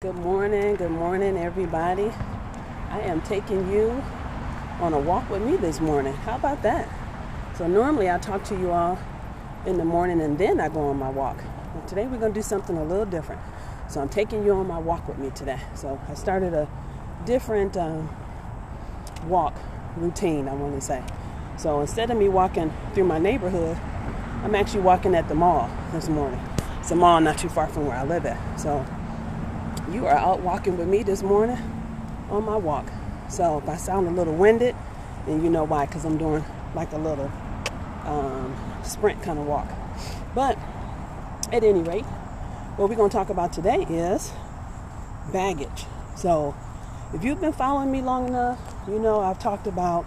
Good morning, everybody. I am taking you on a walk with me this morning. How about that? So normally I talk to you all in the morning and then I go on my walk. But today we're going to do something a little different. So I'm taking you on my walk with me today. So I started a different walk routine, I want to say. So instead of me walking through my neighborhood, I'm actually walking at the mall this morning. It's a mall not too far from where I live at. So you are out walking with me this morning on my walk. So if I sound a little winded, then you know why, because I'm doing like a little sprint kind of walk. But at any rate, what we're going to talk about today is baggage. So if you've been following me long enough, you know I've talked about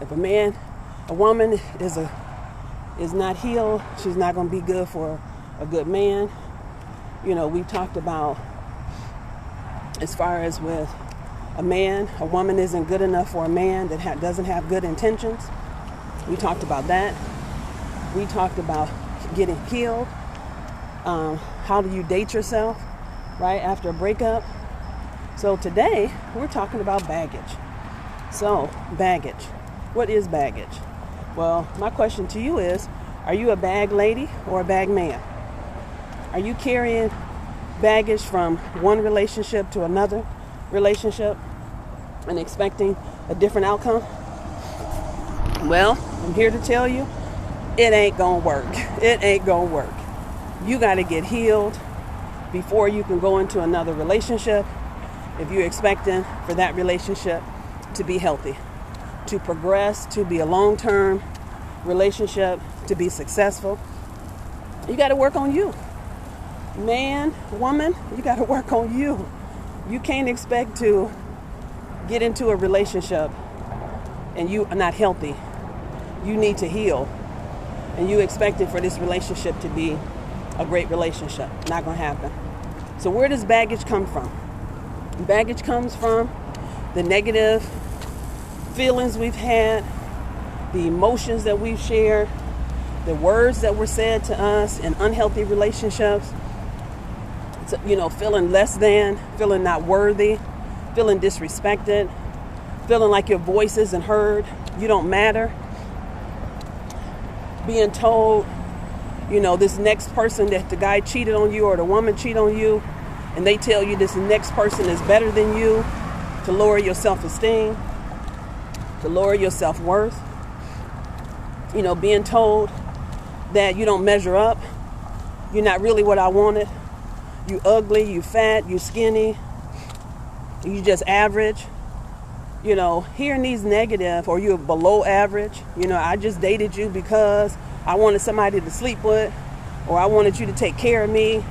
if a woman is not healed, she's not going to be good for a good man. You know, we've talked about as far as with a man, a woman isn't good enough for a man that doesn't have good intentions. We talked about that. We talked about getting healed. How do you date yourself, right, after a breakup? So today, we're talking about baggage. So, baggage. What is baggage? Well, my question to you is, are you a bag lady or a bag man? Are you carrying baggage from one relationship to another relationship and expecting a different outcome? Well, I'm here to tell you, it ain't gonna work. It ain't gonna work. You gotta get healed before you can go into another relationship if you're expecting for that relationship to be healthy, to progress, to be a long-term relationship, to be successful. You gotta work on you. Man, woman, you got to work on you. You can't expect to get into a relationship and you are not healthy. You need to heal. And you expecting for this relationship to be a great relationship. Not going to happen. So where does baggage come from? Baggage comes from the negative feelings we've had, the emotions that we've shared, the words that were said to us in unhealthy relationships. You know, feeling less than, feeling not worthy, feeling disrespected, feeling like your voice isn't heard, you don't matter. Being told, you know, this next person that the guy cheated on you or the woman cheated on you, and they tell you this next person is better than you, to lower your self-esteem, to lower your self-worth. You know, being told that you don't measure up, you're not really what I wanted. You ugly, you fat, you skinny, you just average. You know, hearing these negative, or you're below average. You know, I just dated you because I wanted somebody to sleep with, or I wanted you to take care of me.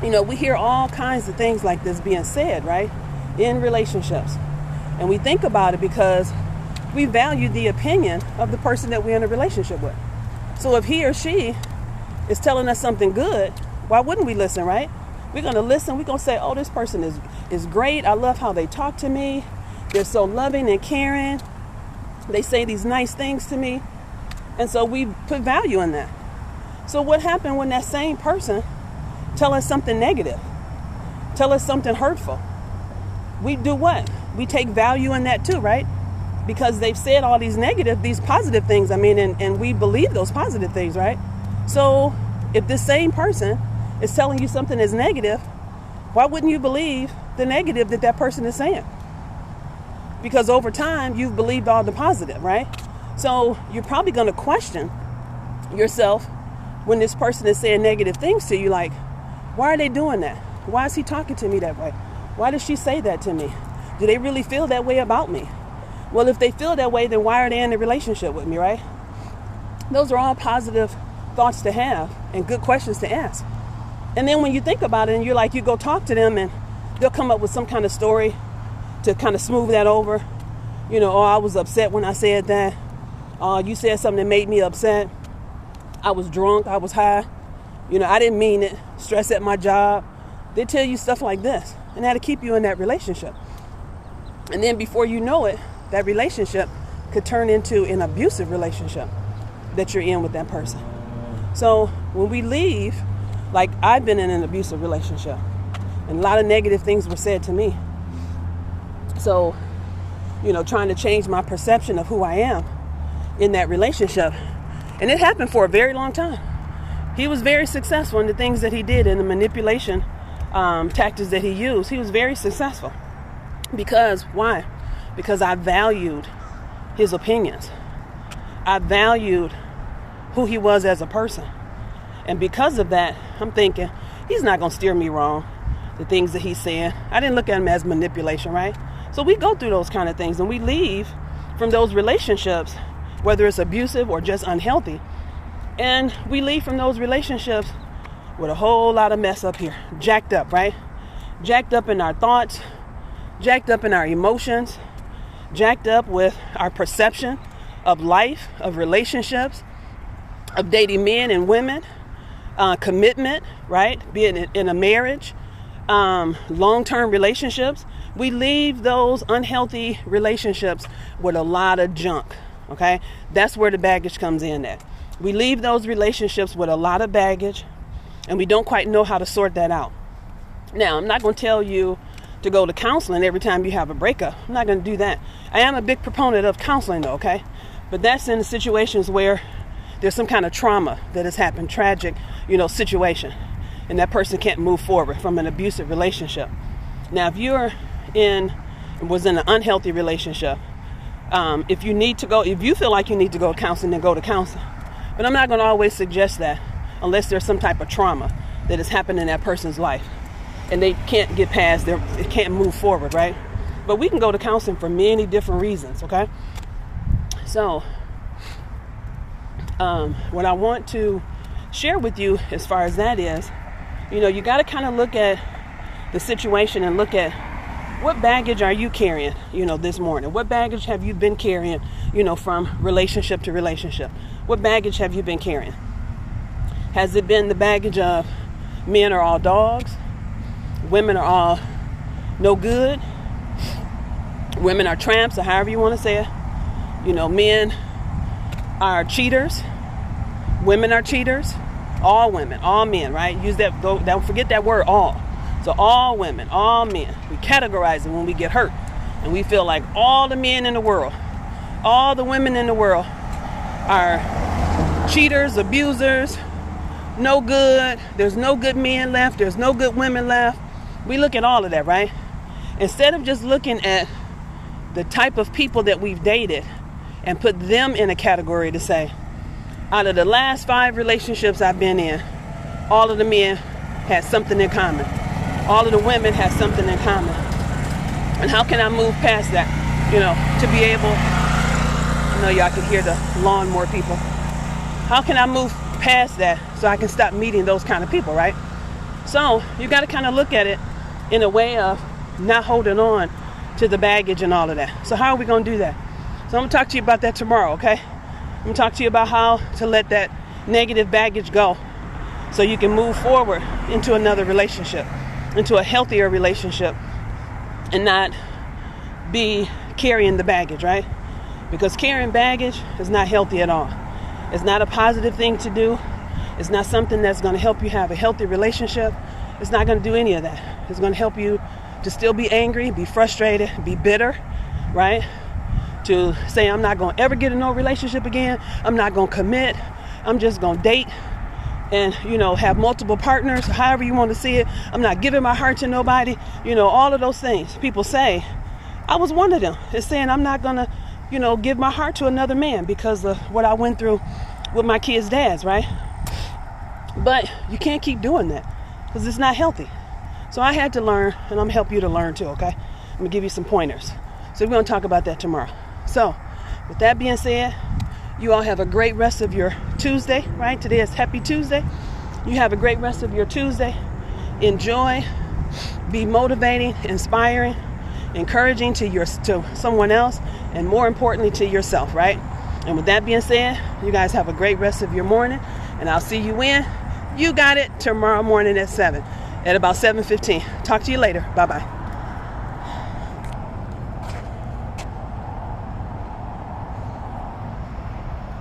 You know, we hear all kinds of things like this being said, right, in relationships. And we think about it because we value the opinion of the person that we're in a relationship with. So if he or she is telling us something good, why wouldn't we listen, right? We're going to listen. We're going to say, oh, this person is great. I love how they talk to me. They're so loving and caring. They say these nice things to me. And so we put value in that. So what happened when that same person tell us something negative, tell us something hurtful? We do what? We take value in that too, right? Because they've said all these positive things, and we believe those positive things, right? So if this same person is telling you something is negative, why wouldn't you believe the negative that person is saying? Because over time, you've believed all the positive, right? So you're probably going to question yourself when this person is saying negative things to you, like, why are they doing that? Why is he talking to me that way? Why does she say that to me? Do they really feel that way about me? Well, if they feel that way, then why are they in a relationship with me, right? Those are all positive thoughts to have and good questions to ask. And then when you think about it and you go talk to them and they'll come up with some kind of story to kind of smooth that over. You know, oh, I was upset when I said that. You said something that made me upset. I was drunk. I was high. You know, I didn't mean it. Stress at my job. They tell you stuff like this and how to keep you in that relationship. And then before you know it, that relationship could turn into an abusive relationship that you're in with that person. So when we leave, like I've been in an abusive relationship, And a lot of negative things were said to me. So, trying to change my perception of who I am in that relationship. And it happened for a very long time. He was very successful in the things that he did, in the manipulation tactics that he used. He was very successful. Because, why? Because I valued his opinions. I valued who he was as a person. And because of that, I'm thinking, he's not going to steer me wrong. The things that he's saying, I didn't look at him as manipulation, right? So we go through those kind of things, and we leave from those relationships, whether it's abusive or just unhealthy. And we leave from those relationships with a whole lot of mess up here, jacked up, right? Jacked up in our thoughts, jacked up in our emotions, jacked up with our perception of life, of relationships, of dating men and women, commitment, right? Being in a marriage, long-term relationships. We leave those unhealthy relationships with a lot of junk, okay? That's where the baggage comes in at. We leave those relationships with a lot of baggage, and we don't quite know how to sort that out. Now, I'm not going to tell you to go to counseling every time you have a breakup. I'm not going to do that. I am a big proponent of counseling, though, okay? But that's in the situations where there's some kind of trauma that has happened, tragic, situation, and that person can't move forward from an abusive relationship. Now, if you're was in an unhealthy relationship, if you feel like you need to go to counseling, then go to counseling. But I'm not going to always suggest that unless there's some type of trauma that has happened in that person's life and they can't get past it can't move forward, right? But we can go to counseling for many different reasons, okay? So, what I want to share with you as far as that is, you got to kind of look at the situation and look at what baggage are you carrying, this morning? What baggage have you been carrying, from relationship to relationship? What baggage have you been carrying? Has it been the baggage of men are all dogs? Women are all no good? Women are tramps, or however you want to say it. Men are cheaters. Women are cheaters. All women, all men, right? Don't forget that word, all. So all women, all men, we categorize it when we get hurt. And we feel like all the men in the world, all the women in the world are cheaters, abusers, no good. There's no good men left. There's no good women left. We look at all of that, right? Instead of just looking at the type of people that we've dated and put them in a category to say, out of the last 5 relationships I've been in, all of the men had something in common. All of the women have something in common. And how can I move past that? To be able, I know y'all can hear the lawnmower people. How can I move past that so I can stop meeting those kind of people, right? So you got to kind of look at it in a way of not holding on to the baggage and all of that. So how are we going to do that? So I'm going to talk to you about that tomorrow, okay? I'm going to talk to you about how to let that negative baggage go so you can move forward into another relationship, into a healthier relationship, and not be carrying the baggage, right? Because carrying baggage is not healthy at all. It's not a positive thing to do. It's not something that's going to help you have a healthy relationship. It's not going to do any of that. It's going to help you to still be angry, be frustrated, be bitter, right? To say, I'm not going to ever get in no relationship again. I'm not going to commit. I'm just going to date and, have multiple partners, however you want to see it. I'm not giving my heart to nobody. All of those things people say. I was one of them. It's saying I'm not going to, give my heart to another man because of what I went through with my kids' dads, right? But you can't keep doing that because it's not healthy. So I had to learn, and I'm going to help you to learn too, okay? I'm going to give you some pointers. So we're going to talk about that tomorrow. So with that being said, you all have a great rest of your Tuesday, right? Today is Happy Tuesday. You have a great rest of your Tuesday. Enjoy, be motivating, inspiring, encouraging to someone else, and more importantly to yourself, right? And with that being said, you guys have a great rest of your morning, and I'll see you when you got it tomorrow morning at 7, at about 7:15. Talk to you later. Bye-bye.